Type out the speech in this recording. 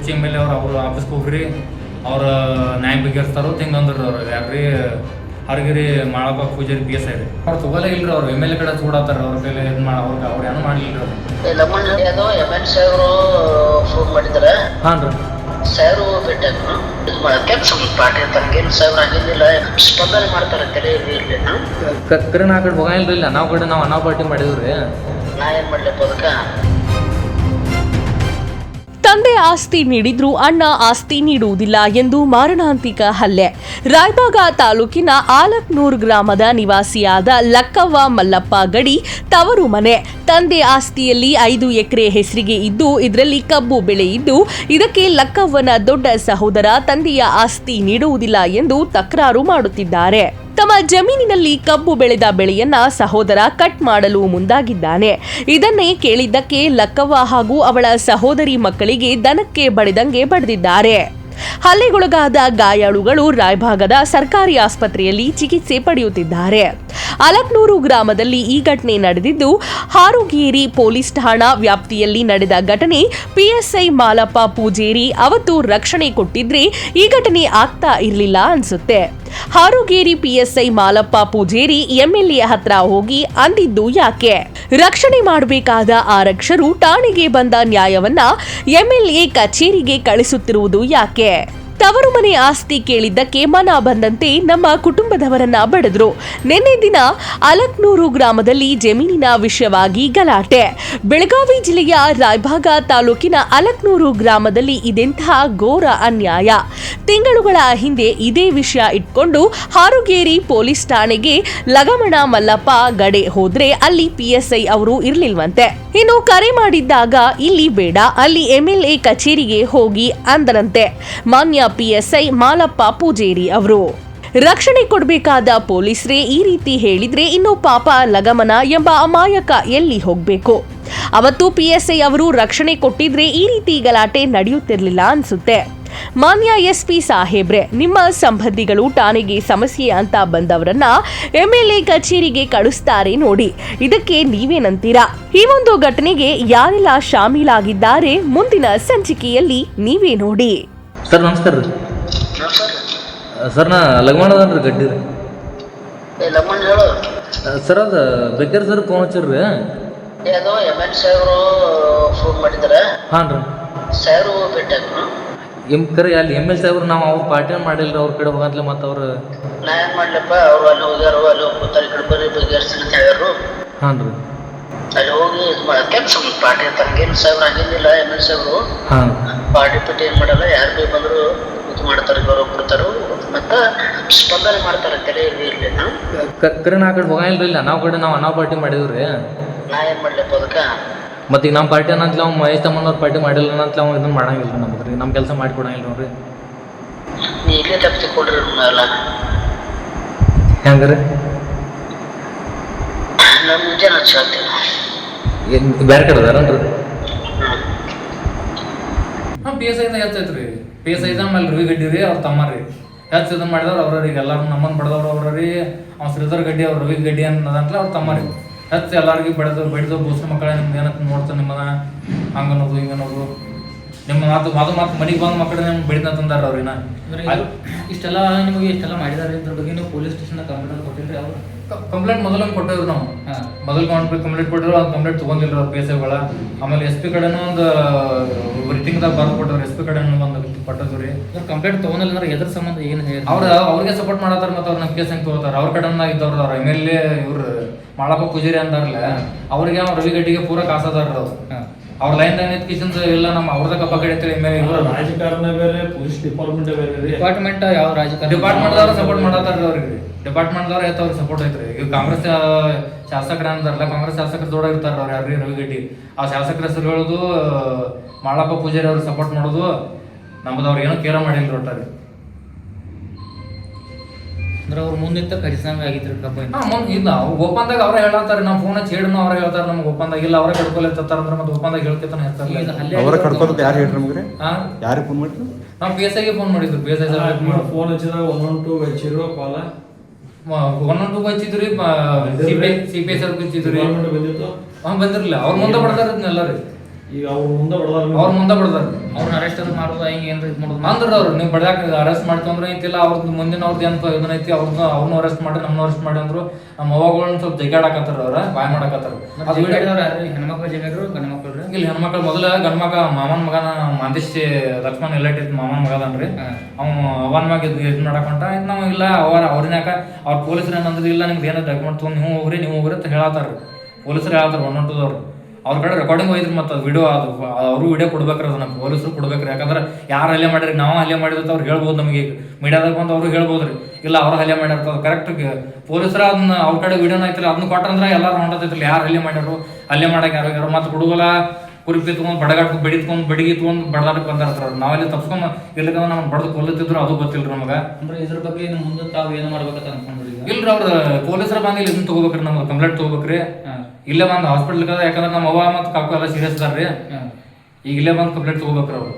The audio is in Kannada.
ಕುರ್ಚಿ ಮೇಲೆ ಅವ್ರು ಆಫೀಸ್ಗೆ ಹೋಗ್ರಿ ಅವ್ರ ನ್ಯಾಯ ಬಗೆಹರಿಸ್ತಾರೋ ಹಿಂಗೆ ಅಂದ್ರಿ ಅವ್ರು ಯಾಕ್ರಿ ಹರಗಿರಿ ಮಾಡಪ್ಪ ಪೂಜಾರಿ ಪಿ ಎಸ್ ಐ ರೀ ಅವ್ರು ತಗೋಲೇ ಇಲ್ರಿ ಅವ್ರು ಎಮ್ ಎಲ್ ಎ ಕಡೆ ಚೂಡಾತಾರ ಅವ್ರ ಕೈಲಿ ಇದು ಮಾಡಿ ಅವ್ರು ಏನೂ ಮಾಡಲಿಲ್ಲ ರೀ ಲಮನ್ ಅದು ಎಮ್ ಎಲ್ ಸಾಹೇಬರು ಫೋನ್ ಮಾಡಿದ್ದಾರೆ. ಹಾಂ ರೀ ಸಾಹೇಬರು ಭೇಟಿ ಆದ್ರು ಇದು ಮಾಡಕ್ಕೆ ಸ್ವಲ್ಪ ಪಾರ್ಟಿ ತನಗೇನು ಸಾಹೇಬ್ರು ಆಗಿದ್ದಿಲ್ಲ ಸ್ಪಂದನೆ ಮಾಡ್ತಾರೆ ತಲೆ ಇರಲಿ ಕರೆ ನಾ ಕಡೆ ಹೋಗಂಗಿಲ್ಲ ಇಲ್ಲ ನಾವು ಕಡೆ ನಾವು ಅನಾವ್ ಪಾರ್ಟಿ ಮಾಡಿದ್ವಿ ರೀ ನಾ ಏನು ಮಾಡ್ಲಪ್ಪ ಅದಕ್ಕೆ. ತಂದೆ ಆಸ್ತಿ ನೀಡಿದ್ರೂ ಅಣ್ಣ ಆಸ್ತಿ ನೀಡುವುದಿಲ್ಲ ಎಂದು ಮಾರಣಾಂತಿಕ ಹಲ್ಲೆ. ರಾಯಬಾಗ ತಾಲೂಕಿನ ಆಲಕ್ನೂರ್ ಗ್ರಾಮದ ನಿವಾಸಿಯಾದ ಲಕ್ಕವ್ವ ಮಲ್ಲಪ್ಪ ಗಡಿ ತವರು ಮನೆ. ತಂದೆ ಆಸ್ತಿಯಲ್ಲಿ 5 ಎಕರೆ ಹೆಸರಿಗೆ ಇದ್ದು ಇದರಲ್ಲಿ ಕಬ್ಬು ಬೆಳೆ ಇದ್ದು ಇದಕ್ಕೆ ಲಕ್ಕವ್ವನ ದೊಡ್ಡ ಸಹೋದರ ತಂದೆಯ ಆಸ್ತಿ ನೀಡುವುದಿಲ್ಲ ಎಂದು ತಕರಾರು ಮಾಡುತ್ತಿದ್ದಾರೆ. ತಮ್ಮ ಜಮೀನಿನಲ್ಲಿ ಕಬ್ಬು ಬೆಳೆದ ಬೆಳೆಯನ್ನ ಸಹೋದರ ಕಟ್ ಮಾಡಲು ಮುಂದಾಗಿದ್ದಾನೆ. ಇದನ್ನೇ ಕೇಳಿದ್ದಕ್ಕೆ ಲಕ್ಕವ್ವ ಹಾಗೂ ಅವಳ ಸಹೋದರಿ ಮಕ್ಕಳಿಗೆ ದನಕ್ಕೆ ಬಡಿದಂಗೆ ಬಡಿದಿದ್ದಾರೆ. ಹಲ್ಲೆಗೊಳಗಾದ ಗಾಯಾಳುಗಳು ರಾಯಭಾಗದ ಸರ್ಕಾರಿ ಆಸ್ಪತ್ರೆಯಲ್ಲಿ ಚಿಕಿತ್ಸೆ ಪಡೆಯುತ್ತಿದ್ದಾರೆ. ಅಲಕ್ನೂರು ಗ್ರಾಮದಲ್ಲಿ ಈ ಘಟನೆ ನಡೆದಿದ್ದು ಹಾರುಗೇರಿ ಪೊಲೀಸ್ ಠಾಣಾ ವ್ಯಾಪ್ತಿಯಲ್ಲಿ ನಡೆದ ಘಟನೆ. ಪಿಎಸ್ಐ ಮಾಲಪ್ಪ ಪೂಜೇರಿ ಅವತ್ತು ರಕ್ಷಣೆ ಕೊಟ್ಟಿದ್ರೆ ಈ ಘಟನೆ ಆಗ್ತಾ ಇರಲಿಲ್ಲ ಅನ್ಸುತ್ತೆ. ಹಾರುಗೇರಿ ಪಿಎಸ್ಐ ಮಾಲಪ್ಪ ಪೂಜೇರಿ ಎಂಎಲ್ಎ ಹತ್ರ ಹೋಗಿ ಅಂದಿದ್ದು ಯಾಕೆ? ರಕ್ಷಣೆ ಮಾಡಬೇಕಾದ ಆರಕ್ಷರು ಠಾಣೆಗೆ ಬಂದ ನ್ಯಾಯವನ್ನ ಎಂಎಲ್ಎ ಕಚೇರಿಗೆ ಕಳಿಸುತ್ತಿರುವುದು ಯಾಕೆ? ತವರು ಮನೆ ಆಸ್ತಿ ಕೇಳಿದ್ದಕ್ಕೆ ಮನ ಬಂದಂತೆ ನಮ್ಮ ಕುಟುಂಬದವರನ್ನ ಬಡಿದ್ರು. ನಿನ್ನೆ ದಿನ ಅಲಕ್ನೂರು ಗ್ರಾಮದಲ್ಲಿ ಜಮೀನಿನ ವಿಷಯವಾಗಿ ಗಲಾಟೆ. ಬೆಳಗಾವಿ ಜಿಲ್ಲೆಯ ರಾಯಭಾಗ ತಾಲೂಕಿನ ಅಲಕ್ನೂರು ಗ್ರಾಮದಲ್ಲಿ ಇದೆಂತಹ ಘೋರ ಅನ್ಯಾಯ. ತಿಂಗಳುಗಳ ಹಿಂದೆ ಇದೇ ವಿಷಯ ಇಟ್ಕೊಂಡು ಹಾರುಗೇರಿ ಪೊಲೀಸ್ ಠಾಣೆಗೆ ಲಗಮಣ ಮಲ್ಲಪ್ಪ ಗಡೆ ಹೋದ್ರೆ ಅಲ್ಲಿ ಪಿಎಸ್ಐ ಅವರು ಇರ್ಲಿಲ್ವಂತೆ. ಇನ್ನು ಕರೆ ಮಾಡಿದ್ದಾಗ ಇಲ್ಲಿ ಬೇಡ ಅಲ್ಲಿ ಎಂಎಲ್ಎ ಕಚೇರಿಗೆ ಹೋಗಿ ಅಂದರಂತೆ ಮಾನ್ಯ ಪಿಎಸ್ಐ ಮಾಲಪ್ಪ ಪೂಜೇರಿ ಅವರು. ರಕ್ಷಣೆ ಕೊಡಬೇಕಾದ ಪೊಲೀಸರೇ ಈ ರೀತಿ ಹೇಳಿದ್ರೆ ಇನ್ನು ಪಾಪ ಲಗಮನ ಎಂಬ ಅಮಾಯಕ ಎಲ್ಲಿ ಹೋಗ್ಬೇಕು? ಅವತ್ತು ಪಿಎಸ್ಐ ಅವರು ರಕ್ಷಣೆ ಕೊಟ್ಟಿದ್ರೆ ಈ ರೀತಿ ಗಲಾಟೆ ನಡೆಯುತ್ತಿರ್ಲಿಲ್ಲ ಅನ್ಸುತ್ತೆ. ಮಾನ್ಯ ಎಸ್ಪಿ ಸಾಹೇಬ್ರೆ, ನಿಮ್ಮ ಸಂಬಂಧಿಗಳು ಠಾಣೆಗೆ ಸಮಸ್ಯೆ ಅಂತ ಬಂದವರನ್ನ ಎಂಎಲ್ಎ ಕಚೇರಿಗೆ ಕಳಿಸ್ತಾರೆ ನೋಡಿ, ಇದಕ್ಕೆ ನೀವೇನಂತೀರಾ? ಈ ಒಂದು ಘಟನೆಗೆ ಯಾರೆಲ್ಲ ಶಾಮೀಲಾಗಿದ್ದಾರೆ ಮುಂದಿನ ಸಂಚಿಕೆಯಲ್ಲಿ ನೀವೇ ನೋಡಿ. ಸರ್ ನಮಸ್ಕಾರ ರೀ. ಸರ್ ನಾ ಲಗಮಣ ಅದನ್ರಿ ಗಡ್ಡಿ ರೀ. ಲಮನ್ ಹೇಳು ಸರ್ ಅದು ಬೇಕಾರೆ ಸರ್ ಫೋನ್ ಹಚ್ಚಿರ್ರಿ. ಅದು ಎಮ್ ಎಲ್ ಸಾಹೇಬರು ಫೋನ್ ಮಾಡಿದ್ದಾರೆ. ಹಾಂ ರೀ ಸಾಹೇಬರು ಭೇಟಿ ಆದ್ರು ಕರೆ ಅಲ್ಲಿ ಎಮ್ ಎಲ್ ಸಾಹೇಬ್ರು ನಾವು ಅವ್ರ ಪಾರ್ಟಿ ಮಾಡಿಲ್ರಿ ಅವ್ರ ಕಡೆ ಹೋಗಂತಲೇ ಮತ್ತು ಅವ್ರು ನಾ ಏನು ಮಾಡ್ಲಪ್ಪ ಅವ್ರು ಅಲ್ಲಿ ಹೋಗ್ಯಾರು ಅಲ್ಲಿ ಹೋಗ್ತಾರೆ ಕಡೆ ಬರ್ರಿ ಬಗೆಹರಿಸ್ತೀನಿ ಅಂತ ಹೇಳ್ಯಾರು. ಹಾಂ ರೀ ಅಲ್ಲಿ ಹೋಗಿ ಇದು ಮಾಡಕ್ಕೆ ಸ್ವಲ್ಪ ಪಾರ್ಟಿ ತನಗೇನು ಸಾಹೇಬ್ರು ಆಗಿದ್ದಿಲ್ಲ ಎಮ್ ಎಲ್ ಸಾಹೇಬರು ಹಾಂ ಪಾರ್ಟಿ ಪಟ್ಟಿ ಏನು ಮಾಡಲ್ಲ ಯಾರು ಭೀ ಬಂದರು ಇದು ಮಾಡ್ತಾರೆ ಗೌರವ ಕೊಡ್ತಾರೆ ಮತ್ತು ಸ್ಪಂದನೆ ಮಾಡ್ತಾರೆ ತಲೆ ಇರಲಿ. ಕರೆ ನಾ ಕಡೆ ಹೋಗಂಗಿಲ್ಲ ಇಲ್ಲ ನಾವು ಕಡೆ ನಾವು ಅನಾವ್ ಪಾರ್ಟಿ ಮಾಡಿದ್ವಿ ರೀ. ನಾ ಏನು ಮಾಡ್ಲಪ್ಪ ಅದಕ್ಕೆ ಮತ್ತು ಈಗ ನಮ್ಮ ಪಾರ್ಟಿ ಅನ್ನಂತಲ ಅವ್ನು ಮಹೇಶ್ ತಮ್ಮನವ್ರ ಪಾರ್ಟಿ ಮಾಡಿಲ್ಲ ಅನ್ನಂತಲ ಅವ್ನು ಇದನ್ನು ಮಾಡಂಗಿಲ್ಲ ನಮ್ಗೆ ರೀ. ನಮ್ಮ ಕೆಲಸ ಮಾಡಿಕೊಡಂಗಿಲ್ಲ ನೋಡ್ರಿ. ನೀ ಇಲ್ಲೇ ತಪ್ಪಿಸಿಕೊಡ್ರಿ ಎಲ್ಲ ಹೆಂಗೆ ರೀ ನಮ್ಮ ಮುಂಜಾನೆ ಹಚ್ಚಾಗ್ತೀನಿ. ಏನು ಬೇರೆ ಕಡೆ ಅದಾರನ್ರಿ? ಹಾಂ ಪಿ ಎಸ್ ಐದ ಹೆಚ್ಚೈತೆ ರೀ. ಪಿ ಎಸ್ ಐದ ಆಮೇಲೆ ರವಿ ಗಡ್ಡಿ ರೀ ಅವ್ರ ತಮ್ಮ ರೀ ಹೆಚ್ಚು ಇದನ್ನು ಮಾಡಿದವ್ರು ಅವ್ರಿಗೆ ಎಲ್ಲರೂ ನಮ್ಮನ್ನು ಬಡ್ದವ್ರು ಅವ್ರ ರೀ. ಅವ್ನು ಶ್ರೀಧರ್ ಗಡ್ಡಿ ಅವ್ರು ರವಿ ಗಡ್ಡಿ ಅನ್ನೋದಂತಲೇ ಅವ್ರ ತಮ್ಮ ರೀ. ಹೆಚ್ಚು ಎಲ್ಲರಿಗೆ ಬಡಿದು ಬೂಸ್ರ ಮಕ್ಕಳ ನಿಮ್ಗೆ ಏನಂತ ನೋಡ್ತಾರೆ ನಿಮ್ಮನ್ನ ಹಂಗನ್ನೋದು ಹಿಂಗನ್ನೋದು ನಿಮ್ಮ ಮಾತು ಮನೆಗೆ ಬಂದು ಮಕ್ಕಳು ನಿಮ್ಗೆ ಬೆಳಿತಂದಾರ ಅವ್ರಿನ ಇಷ್ಟೆಲ್ಲ ನಿಮಗೆ ಇಷ್ಟೆಲ್ಲ ಮಾಡಿದಾರೆ ಇದ್ರ ಬಗ್ಗೆ ನೀವು ಪೊಲೀಸ್ ಸ್ಟೇಷನ್ ಕಂಪ್ಲೇಂಟ್ ಕೊಟ್ಟಿಲ್ರಿ? ಅವರು ಕಂಪ್ಲೇಂಟ್ ಮೊದಲು ಕೊಟ್ಟಿವ್ರು ನಾವು. ಮೊದಲು ಕಂಪ್ಲೇಂಟ್ ಕೊಟ್ಟಿದ್ರು ಅದು ಕಂಪ್ಲೇಂಟ್ ತೊಗೊಂಡಿಲ್ಲ ಅವ್ರು ಪಿ ಎಸ್ ಐಗಳ. ಆಮೇಲೆ ಎಸ್ ಪಿ ಕಡೆನೂ ಒಂದು ರಿಟಿಂಗ್ದಾಗ ಬರ್ದು ಕೊಟ್ಟವ್ರು. ಎಸ್ ಪಿ ಕಡೆನೂ ಒಂದು ಕೊಟ್ಟಿದ್ವಿ ರೀ. ಕಂಪ್ಲೇಂಟ್ ತೊಗೊಂಡಿಲ್ಲ ಅಂದ್ರೆ ಎದ್ರ ಸಂಬಂಧ ಏನು ಹೇಳಿ ಅವ್ರಿಗೆ ಸಪೋರ್ಟ್ ಮಾಡತ್ತಾರ ಮತ್ತು ಅವ್ರು ನಮ್ಮ ಕೇಸ್ ಹೆಂಗೆ ತೊಗೋತಾರೆ. ಅವ್ರ ಕಡೆನ ಇದ್ದವ್ರು ಅವ್ರು ಎಮ್ ಎಲ್ ಎ ಇವ್ರು ಮಾಳಪ್ಪ ಪೂಜಾರಿ ಅಂದಾರಲ್ಲ ಅವ್ರಿಗೆ ಅವ್ರು ರವಿ ಗಡ್ಡಿಗೆ ಪೂರ ಕಾಸದಾರ ಅವ್ರು. ಅವ್ರ ಲೈನ್ದಾಗ ನಿಂತ್ಕಿಸಿಂದ ಇಲ್ಲ ನಮ್ಮ ಅವ್ರದ ಕಬ್ಬ ಕಡೆ ರಾಜಕಾರಣ ಬೇರೆ ಪೊಲೀಸ್ ಡಿಪಾರ್ಟ್ಮೆಂಟ್ ಬೇರೆ ರೀ. ಡಿಪಾರ್ಟ್ಮೆಂಟ್ ಯಾವ ರಾಜಕಾರಣ ಡಿಪಾರ್ಟ್ಮೆಂಟ್ದವ್ರು ಸಪೋರ್ಟ್ ಮಾಡತ್ತಾರ ಅವ್ರಿಗೆ. ಡಿಪಾರ್ಟ್ಮೆಂಟ್ದವ್ರು ಅವ್ರಿಗೆ ಸಪೋರ್ಟ್ ಐತ್ರಿ. ಈಗ ಕಾಂಗ್ರೆಸ್ ಶಾಸಕರ ಅಂತಾರಲ್ಲ ಕಾಂಗ್ರೆಸ್ ಶಾಸಕರು ದೊಡ್ಡ ಇರ್ತಾರ ಅವ್ರು ಯಾರು ರವಿ ಗಡ್ಡಿ. ಆ ಶಾಸಕರ ಹೆಸರು ಹೇಳೋದು ಮಾಳಪ್ಪ ಪೂಜಾರಿ ಅವ್ರಿಗೆ ಸಪೋರ್ಟ್ ಮಾಡೋದು ನಮ್ಮದು ಅವ್ರು ಏನೋ ಕೇರ ಮಾಡಿಲ್ಲ ಒಟ್ಟಾರಿ. ಅಂದ್ರೆ ಅವ್ರು ಮುಂದಿತ್ತ ಕಡಿಸಂಗ ಆಗಿದ್ರು ಕಬ್ಬ. ಇಲ್ಲ ಒಪ್ಪಂದಾಗ ಅವ್ರ ಹೇಳತ್ತಾರೆ. ನಾವು ಫೋನ್ ಹಚ್ಚಿ ಹೇಳಿದ್ನು ಅವ್ರ ಹೇಳ್ತಾರೆ ನಮ್ಗೆ ಒಪ್ಪಂದಾಗ ಇಲ್ಲ ಅವರೇ ಕಡ್ಕೊಲಿರ್ತಾರ ಅಂದ್ರೆ ಮತ್ತೆ ಒಪ್ಪಂದಾಗ ಹೇಳ್ಕೇತಾನೆ ಹೇಳ್ತಾರೆ. ಅವರ ಕಡ್ಕೋದಕ್ಕೆ ಯಾರು ಹೇಳ್ರಿ ನಮ್ಗೆ? ಯಾರಿಗೆ ಫೋನ್ ಮಾಡಿದ್ರು? ನಾವು ಪಿ ಎಸ್ ಐಗೆ ಫೋನ್ ಮಾಡಿದ್ರು. ಪಿ ಎಸ್ ಐ ಫೋನ್ ಹಚ್ಚಿದಾಗ 112 ಹಚ್ಚಿರೋ ಕಾಲ 112 ಹಚ್ಚಿದ್ರಿ. ಸಿ ಪಿ ಎಸ್ ಹಚ್ಚಿದ್ರಿ. ಬಂದಿತ್ತು ಬಂದಿರಲಿಲ್ಲ ಅವ್ರ ಮುಂದೆ ಬಡ್ದಾರ ಎಲ್ಲ ರೀ. ಈಗ ಅವ್ರ ಮುಂದೆ ಬಡದಾರ ಅವ್ರ ಮುಂದೆ ಬಡ್ದಾರ ಅವ್ರನ್ನ ಅರೆಸ್ಟ್ ಅದು ಮಾಡೋದು ಹಿಂಗೆ ಏನ್ರ ಇದು ಮಾಡೋದು ಅಂದ್ರ ಅವ್ರು ನೀವು ಬಡ್ದಾಕ ಅರೆಸ್ಟ್ ಮಾಡ್ತಂದ್ರೆ ಐತಿಲ್ಲ ಅವ್ರದ್ದು ಮುಂದಿನ ಅವ್ರದ್ದು ಏನಪ್ಪ ಇದನ್ನೈತಿ ಅವ್ರನ್ನ ಅರೆಸ್ಟ್ ಮಾಡಿ ನಮ್ಮನ್ನ ಅರೆಸ್ಟ್ ಮಾಡಿ ಅಂದ್ರು ನಮ್ಮ ಅವ್ವಗಳನ್ನ ಸ್ವಲ್ಪ ಜಗ್ಗಾಡಕತ್ತಾರ ಅವ್ರ ಬಾಯ್ ಮಾಡಕತ್ತಾರ ಅದು ವಿಡಿಯೋ ಯಾರು ಹೆಣ್ಮಕ್ಳು ಜಗ್ಗಾಡ್ರು ಗಂಡ ಮಕ್ಳು ರೀ ಇಲ್ಲಿ ಹೆಣ್ಮಕ್ಳು ಮೊದಲ ಗಂಡ ಮಗ ಮಾಮನ ಮಗನ ಮಾಂದೇಶ್ ಲಕ್ಷ್ಮಣ್ ಎಲ್ಲಟ್ ಮಾಮನ ಮಗ ಅದನ್ರಿ ಅವ ಅವನ ಮಗ ಇದು ಮಾಡಕೊಂಟ ನಾವು ಇಲ್ಲ ಅವ್ರನ್ಯಾಕ ಅವ್ರ ಪೊಲೀಸರು ಏನಂದ್ರೆ ಇಲ್ಲ ನಿಮ್ಗೆ ಏನೋ ಡಾಕ್ಯುಮೆಂಟ್ ತೊಗೊಂಡು ನೀವು ಹೋಗ್ರಿ ಅಂತ ಹೇಳತ್ತಾರ ಪೊಲೀಸರು ಹೇಳ್ತಾರ 112 ಅವ್ರ ಕಡೆ ರೆಕಾರ್ಡಿಂಗ್ ಹೋಯ್ತ್ರಿ ಮತ್ತೆ ಅದು ವಿಡಿಯೋ ಅದು ಅವರು ವಿಡಿಯೋ ಕೊಡ್ಬೇಕ್ರಿ ಅದನ್ನ ಪೊಲೀಸರು ಕೊಡ್ಬೇಕ್ರಿ ಯಾಕಂದ್ರೆ ಯಾರು ಹಲ್ಲೆ ಮಾಡಿರಿ ನಾವು ಹಲ್ಲೆ ಮಾಡಿದ್ರೆ ಅವ್ರು ಹೇಳ್ಬೋದು ನಮಗೆ ಮೀಡಿಯಾದಾಗ ಬಂದು ಅವರು ಹೇಳ್ಬೋದ್ರಿ ಇಲ್ಲ ಅವ್ರು ಹಲ್ಲೆ ಮಾಡಿರ್ತಾವ ಕರೆಕ್ಟ್ ಪೊಲೀಸರು ಅದನ್ನ ಅವ್ರ ಕಡೆ ವಿಡಿಯೋನ ಐತಿಲ್ಲ ಅದನ್ನ ಕೊಟ್ಟಂದ್ರೆ ಎಲ್ಲಾರು ಹೊಂಟೈತಿಲ್ಲ ಯಾರು ಹಲ್ಲೆ ಮಾಡ್ಯಾರು ಹಲ್ಲೆ ಮಾಡಕ್ಕೆ ಯಾರು ಮತ್ತೆ ಹುಡುಗಲ ಕುರುಪಿ ತೊಗೊಂಡು ಬಡಗಾಟ್ ಬಡಿಗೆ ತೊಗೊಂಡು ಬಡದಾಟಕ್ಕೆ ಬಂದಿರ್ತಾರ ನಾವಲ್ಲಿ ತಪ್ಸ್ಕೊಂಡು ಇಲ್ಲಿಗ ನಮ್ಗೆ ಬಡ್ದು ಕೊಲ್ಲತ್ತಿದ್ರು ಅದು ಗೊತ್ತಿಲ್ರಿ ನಮಗೆ ಅಂದ್ರೆ ಇದ್ರ ಬಗ್ಗೆ ಇನ್ನು ಮುಂದೆ ತಾವು ಏನು ಮಾಡ್ಬೇಕಂತ ಅನ್ಕೊಂಡ್ರಿ ಈಗ ಇಲ್ರಿ ಅವ್ರ ಪೊಲೀಸರ ಬಂದು ಇಲ್ಲಿ ಇದನ್ನ ತಗೋಬೇಕ್ರಿ ನಮ್ಗೆ ಕಂಪ್ಲೇಂಟ್ ತಗೋಬೇಕ್ರಿ ಇಲ್ಲೇ ಬಂದು ಹಾಸ್ಪಿಟ್ಲ್ ಯಾಕಂದ್ರೆ ನಮ್ಮ ಅವ್ವ ಮತ್ತು ಕಾಕು ಎಲ್ಲ ಸೀರಿಯಸ್ ಅದಾರ್ರಿ ಈಗ ಇಲ್ಲೇ ಬಂದು ಕಂಪ್ಲೇಂಟ್ ತಗೋಬೇಕ್ರಿ ಅವ್ರು